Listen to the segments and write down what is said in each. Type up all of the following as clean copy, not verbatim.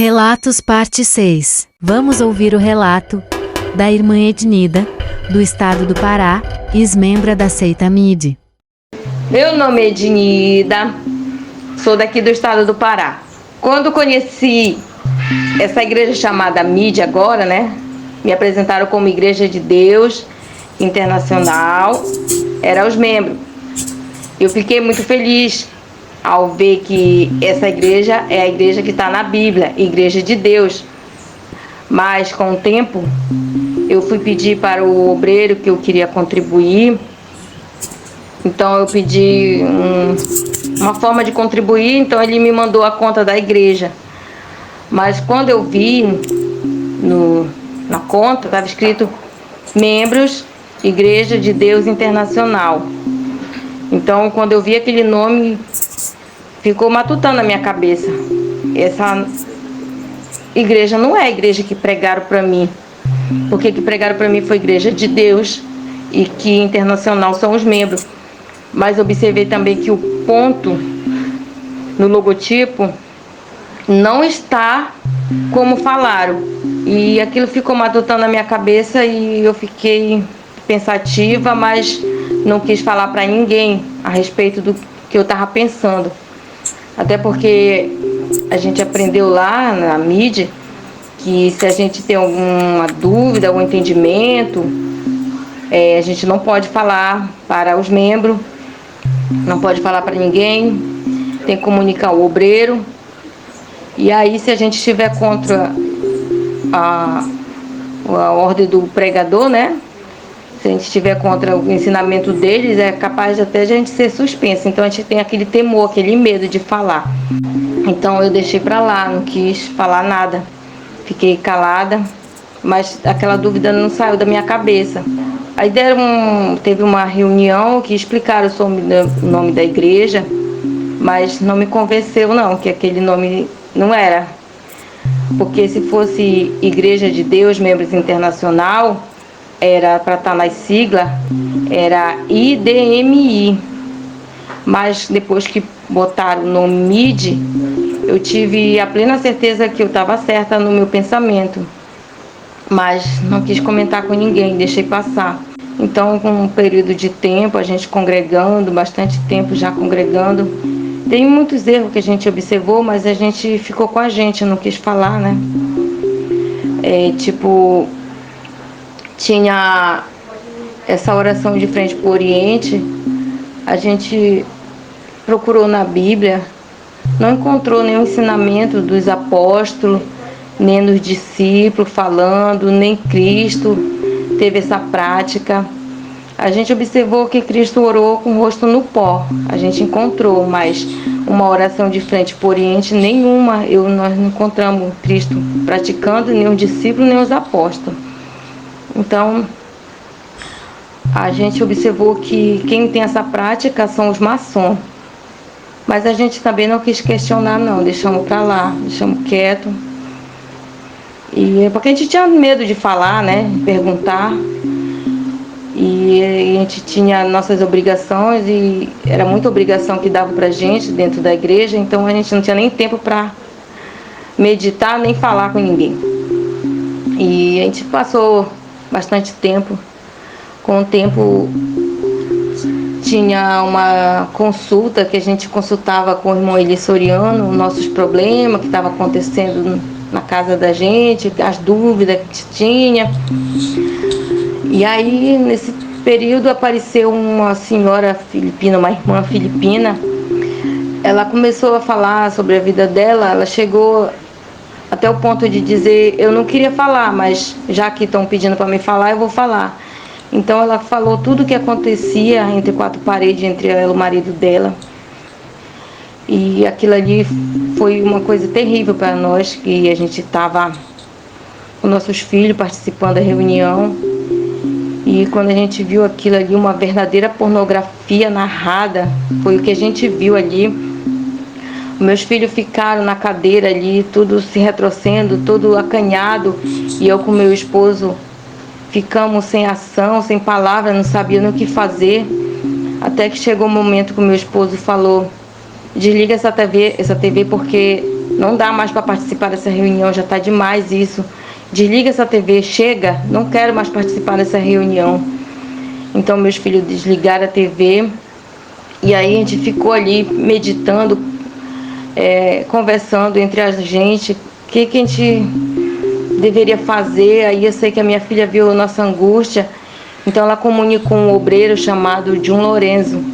Relatos Parte 6. Vamos ouvir o relato da irmã Ednida, do estado do Pará, ex-membra da seita MIDI. Meu nome é Ednida, sou daqui do estado do Pará. Quando conheci essa igreja chamada MIDI agora, né? Me apresentaram como Igreja de Deus Internacional, eram os membros. Eu fiquei muito feliz ao ver que essa igreja é a igreja que está na Bíblia, Igreja de Deus. Mas com o tempo, eu fui pedir para o obreiro que eu queria contribuir. Então eu pedi uma forma de contribuir, então ele me mandou a conta da igreja. Mas quando eu vi na conta, estava escrito Membros, Igreja de Deus Internacional. Então quando eu vi aquele nome, ficou matutando na minha cabeça. Essa igreja não é a igreja que pregaram para mim. Porque que pregaram para mim foi Igreja de Deus e que Internacional são os membros. Mas observei também que o ponto no logotipo não está como falaram. E aquilo ficou matutando na minha cabeça e eu fiquei pensativa, mas não quis falar para ninguém a respeito do que eu estava pensando. Até porque a gente aprendeu lá na mídia que se a gente tem alguma dúvida, algum entendimento, a gente não pode falar para os membros, não pode falar para ninguém, tem que comunicar o obreiro. E aí, se a gente estiver contra a ordem do pregador, né? Se a gente estiver contra o ensinamento deles, é capaz de até a gente ser suspenso. Então a gente tem aquele temor, aquele medo de falar. Então eu deixei para lá, não quis falar nada. Fiquei calada, mas aquela dúvida não saiu da minha cabeça. Aí teve uma reunião que explicaram o nome da igreja, mas não me convenceu não, que aquele nome não era. Porque se fosse Igreja de Deus, Membros Internacional, era para estar nas siglas, era IDMI. Mas depois que botaram o nome MIDI, eu tive a plena certeza que eu estava certa no meu pensamento. Mas não quis comentar com ninguém, deixei passar. Então, com um período de tempo, a gente congregando, bastante tempo já congregando, tem muitos erros que a gente observou, mas a gente ficou com a gente, não quis falar, né? Tinha essa oração de frente para o Oriente, a gente procurou na Bíblia, não encontrou nenhum ensinamento dos apóstolos, nem dos discípulos falando, nem Cristo teve essa prática. A gente observou que Cristo orou com o rosto no pó, a gente encontrou, mas uma oração de frente para o Oriente, nenhuma, nós não encontramos Cristo praticando, nem os discípulos, nem os apóstolos. Então, a gente observou que quem tem essa prática são os maçons. Mas a gente também não quis questionar, não, deixamos para lá, deixamos quieto. E porque a gente tinha medo de falar, né, perguntar. E a gente tinha nossas obrigações e era muita obrigação que dava pra gente dentro da igreja, então a gente não tinha nem tempo para meditar, nem falar com ninguém. E a gente passou bastante tempo. Com o tempo tinha uma consulta que a gente consultava com o irmão Eli Soriano, nossos problemas que estavam acontecendo na casa da gente, as dúvidas que tinha. E aí, nesse período, apareceu uma senhora filipina, uma irmã filipina. Ela começou a falar sobre a vida dela, ela chegou até o ponto de dizer, eu não queria falar, mas já que estão pedindo para me falar, eu vou falar. Então ela falou tudo o que acontecia entre quatro paredes, entre ela e o marido dela. E aquilo ali foi uma coisa terrível para nós, que a gente estava com nossos filhos participando da reunião. E quando a gente viu aquilo ali, uma verdadeira pornografia narrada, foi o que a gente viu ali. Meus filhos ficaram na cadeira ali, tudo se retrocedendo, todo acanhado, e eu com meu esposo ficamos sem ação, sem palavra, não sabia nem o que fazer. Até que chegou o momento que o meu esposo falou, desliga essa TV porque não dá mais para participar dessa reunião, já está demais isso. Desliga essa TV, chega, não quero mais participar dessa reunião. Então meus filhos desligaram a TV e aí a gente ficou ali meditando, conversando entre a gente, o que a gente deveria fazer. Aí eu sei que a minha filha viu a nossa angústia, então ela comunicou um obreiro chamado John Lorenzo.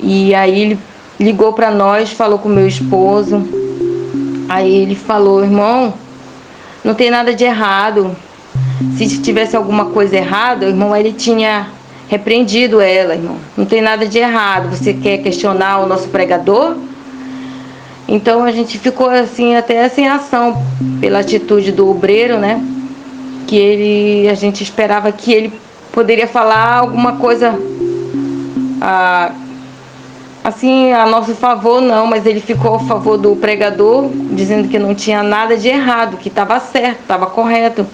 E aí ele ligou para nós, falou com meu esposo. Aí ele falou: irmão, não tem nada de errado. Se tivesse alguma coisa errada, o irmão ele tinha repreendido ela, irmão. Não tem nada de errado. Você quer questionar o nosso pregador? Então a gente ficou assim, até sem ação, pela atitude do obreiro, né? Que a gente esperava que ele poderia falar alguma coisa assim, a nosso favor, não, mas ele ficou a favor do pregador, dizendo que não tinha nada de errado, que estava certo, estava correto.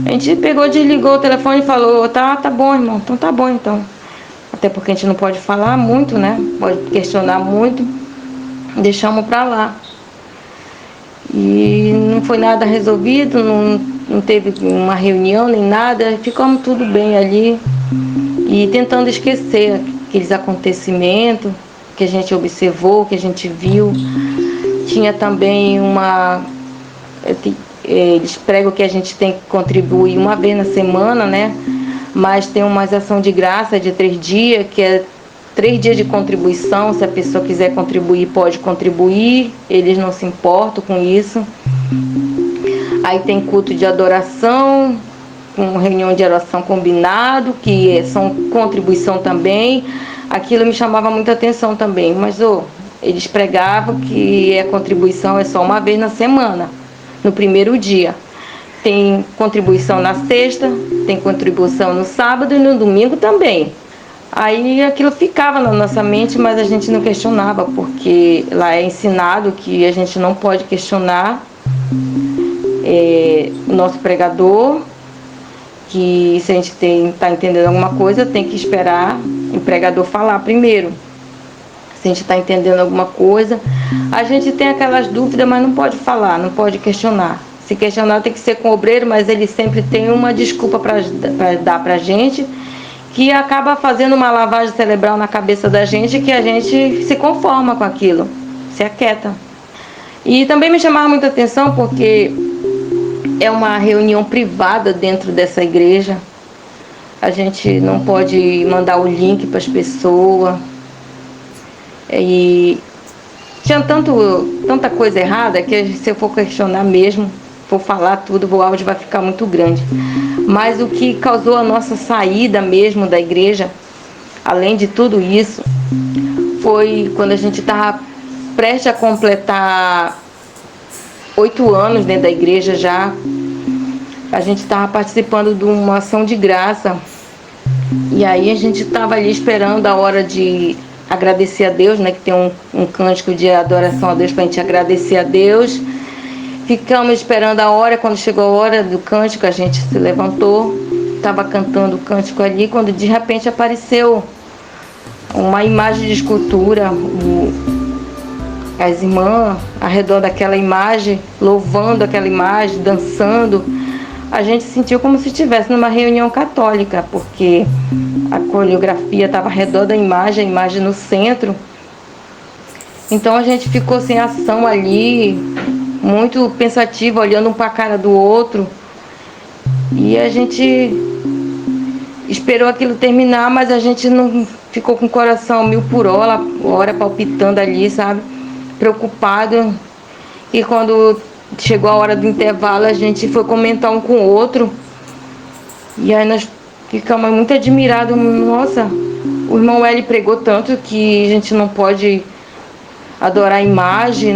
A gente pegou, desligou o telefone e falou: tá bom, irmão, então tá bom, então. Até porque a gente não pode falar muito, né? Pode questionar muito. Deixamos pra lá. E não foi nada resolvido, não teve uma reunião nem nada, ficamos tudo bem ali. E tentando esquecer aqueles acontecimentos que a gente observou, que a gente viu. Tinha também eles pregam que a gente tem que contribuir uma vez na semana, né? Mas tem uma ação de graça de 3 dias, que é 3 dias de contribuição. Se a pessoa quiser contribuir, pode contribuir, eles não se importam com isso. Aí tem culto de adoração, com reunião de oração combinado, que são contribuição também. Aquilo me chamava muita atenção também, mas eles pregavam que a contribuição é só uma vez na semana, no primeiro dia. Tem contribuição na sexta, tem contribuição no sábado e no domingo também. Aí aquilo ficava na nossa mente, mas a gente não questionava, porque lá é ensinado que a gente não pode questionar o nosso pregador, que se a gente está entendendo alguma coisa, tem que esperar o pregador falar primeiro. Se a gente está entendendo alguma coisa, a gente tem aquelas dúvidas, mas não pode falar, não pode questionar. Se questionar tem que ser com o obreiro, mas ele sempre tem uma desculpa para dar para a gente, que acaba fazendo uma lavagem cerebral na cabeça da gente, que a gente se conforma com aquilo, se aquieta. E também me chamava muita atenção porque é uma reunião privada dentro dessa igreja. A gente não pode mandar o link para as pessoas. E tinha tanta coisa errada que se eu for questionar mesmo, for falar tudo, o áudio vai ficar muito grande. Mas o que causou a nossa saída mesmo da igreja, além de tudo isso, foi quando a gente estava prestes a completar 8 anos dentro da igreja já. A gente estava participando de uma ação de graça. E aí a gente estava ali esperando a hora de agradecer a Deus, né? Que tem um cântico de adoração a Deus para a gente agradecer a Deus. Ficamos esperando a hora. Quando chegou a hora do cântico, a gente se levantou, estava cantando o cântico ali, quando de repente apareceu uma imagem de escultura, as irmãs ao redor daquela imagem, louvando aquela imagem, dançando. A gente sentiu como se estivesse numa reunião católica, porque a coreografia estava ao redor da imagem, a imagem no centro. Então a gente ficou sem ação ali, muito pensativa, olhando um para a cara do outro. E a gente esperou aquilo terminar, mas a gente não ficou com o coração 1000 por hora palpitando ali, sabe? Preocupado. E quando chegou a hora do intervalo, a gente foi comentar um com o outro. E aí nós ficamos muito admirados. Nossa, o irmão L pregou tanto que a gente não pode adorar a imagem,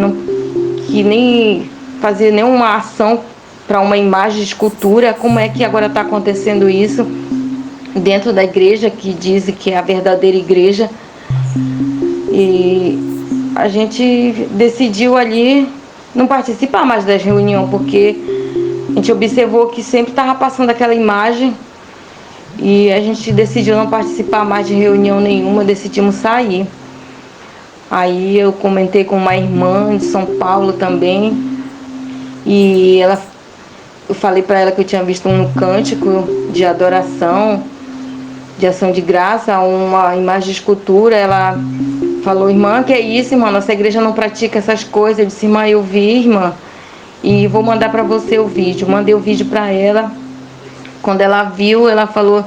que nem fazer nenhuma ação para uma imagem de escultura. Como é que agora está acontecendo isso dentro da igreja, que diz que é a verdadeira igreja? E a gente decidiu ali não participar mais das reuniões, porque a gente observou que sempre estava passando aquela imagem, e a gente decidiu não participar mais de reunião nenhuma, decidimos sair. Aí eu comentei com uma irmã de São Paulo também, e eu falei para ela que eu tinha visto um cântico de adoração, de ação de graça, uma imagem de escultura. Ela falou: irmã, que é isso, irmã? Nossa igreja não pratica essas coisas. Eu disse: irmã, eu vi, irmã, e vou mandar para você o vídeo. Mandei o vídeo para ela. Quando ela viu, ela falou: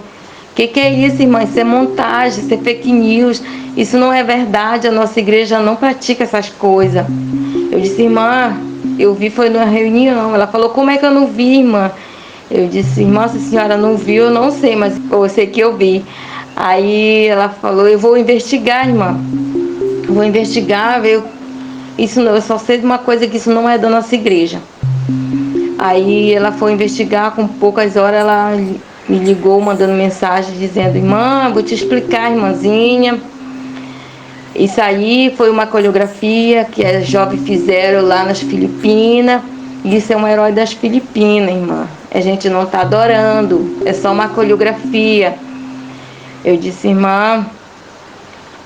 que é isso, irmã? Isso é montagem, isso é fake news, isso não é verdade, a nossa igreja não pratica essas coisas. Eu disse: irmã, eu vi, foi numa reunião. Ela falou: como é que eu não vi, irmã? Eu disse: irmã, se a senhora não viu, eu não sei, mas eu sei que eu vi. Aí ela falou: eu vou investigar, irmã, vou investigar, ver. Isso não, eu só sei de uma coisa, que isso não é da nossa igreja. Aí ela foi investigar, com poucas horas ela me ligou mandando mensagem dizendo: irmã, vou te explicar, irmãzinha. Isso aí foi uma coreografia que as jovens fizeram lá nas Filipinas. E isso é um herói das Filipinas, irmã. A gente não está adorando, é só uma coreografia. Eu disse: irmã,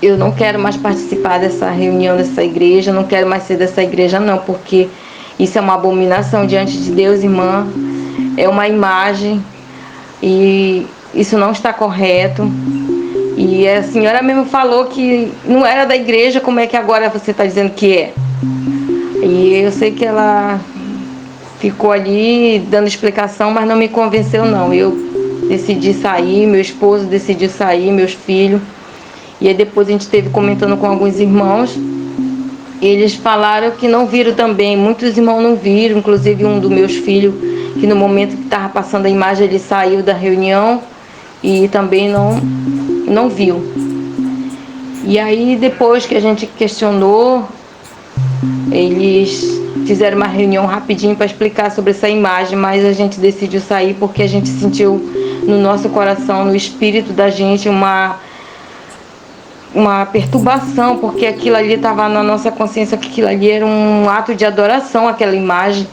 eu não quero mais participar dessa reunião dessa igreja, não quero mais ser dessa igreja não, porque isso é uma abominação diante de Deus, irmã. É uma imagem e isso não está correto. E a senhora mesmo falou que não era da igreja, como é que agora você está dizendo que é? E eu sei que ela ficou ali dando explicação, mas não me convenceu não. Eu decidi sair, meu esposo decidiu sair, meus filhos. E aí depois a gente esteve comentando com alguns irmãos. Eles falaram que não viram também, muitos irmãos não viram, inclusive um dos meus filhos, que no momento que estava passando a imagem, ele saiu da reunião e também não viu. E aí depois que a gente questionou, eles fizeram uma reunião rapidinho para explicar sobre essa imagem, mas a gente decidiu sair porque a gente sentiu no nosso coração, no espírito da gente, uma perturbação, porque aquilo ali estava na nossa consciência, que aquilo ali era um ato de adoração, aquela imagem,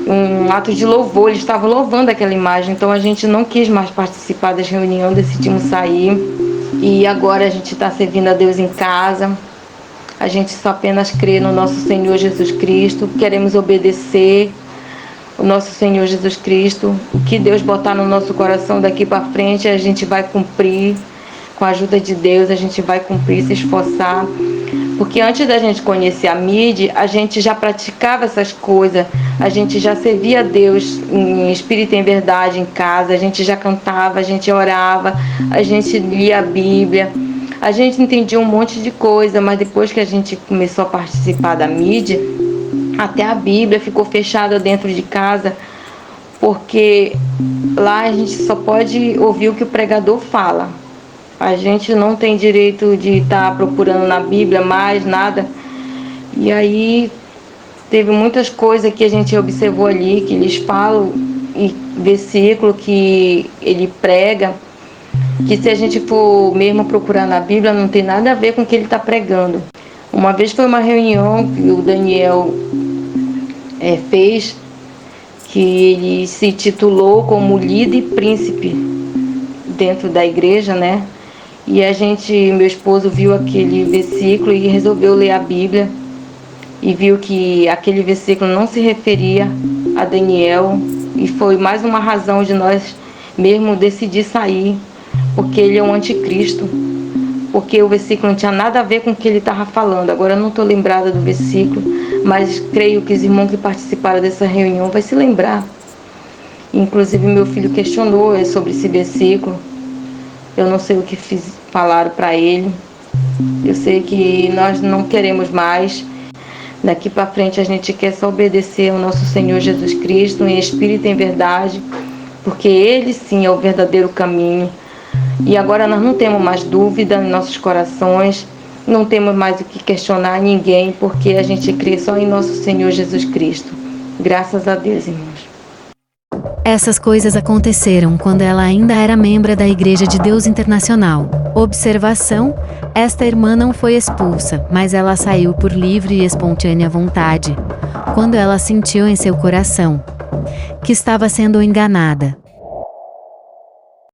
um ato de louvor, eles estavam louvando aquela imagem. Então a gente não quis mais participar das reuniões, decidimos sair, e agora a gente está servindo a Deus em casa. A gente só apenas crê no nosso Senhor Jesus Cristo, queremos obedecer o nosso Senhor Jesus Cristo. O que Deus botar no nosso coração daqui para frente, a gente vai cumprir. Com a ajuda de Deus, a gente vai cumprir, se esforçar. Porque antes da gente conhecer a mídia, a gente já praticava essas coisas. A gente já servia a Deus em espírito e em verdade em casa. A gente já cantava, a gente orava, a gente lia a Bíblia. A gente entendia um monte de coisa, mas depois que a gente começou a participar da mídia, até a Bíblia ficou fechada dentro de casa, porque lá a gente só pode ouvir o que o pregador fala. A gente não tem direito de estar procurando na Bíblia mais nada. E aí teve muitas coisas que a gente observou ali, que eles falam, e versículo que ele prega, que se a gente for mesmo procurar na Bíblia, não tem nada a ver com o que ele está pregando. Uma vez foi uma reunião que o Daniel fez, que ele se titulou como líder e príncipe dentro da igreja, né? E meu esposo viu aquele versículo e resolveu ler a Bíblia e viu que aquele versículo não se referia a Daniel, e foi mais uma razão de nós mesmo decidir sair, porque ele é um anticristo, porque o versículo não tinha nada a ver com o que ele estava falando. Agora eu não estou lembrada do versículo, mas creio que os irmãos que participaram dessa reunião vão se lembrar. Inclusive meu filho questionou sobre esse versículo. Eu não sei o que falaram para ele. Eu sei que nós não queremos mais. Daqui para frente a gente quer só obedecer ao nosso Senhor Jesus Cristo em espírito e em verdade, porque Ele sim é o verdadeiro caminho. E agora nós não temos mais dúvida em nossos corações, não temos mais o que questionar ninguém, porque a gente crê só em nosso Senhor Jesus Cristo. Graças a Deus, irmãos. Essas coisas aconteceram quando ela ainda era membro da Igreja de Deus Internacional. Observação: esta irmã não foi expulsa, mas ela saiu por livre e espontânea vontade, quando ela sentiu em seu coração que estava sendo enganada.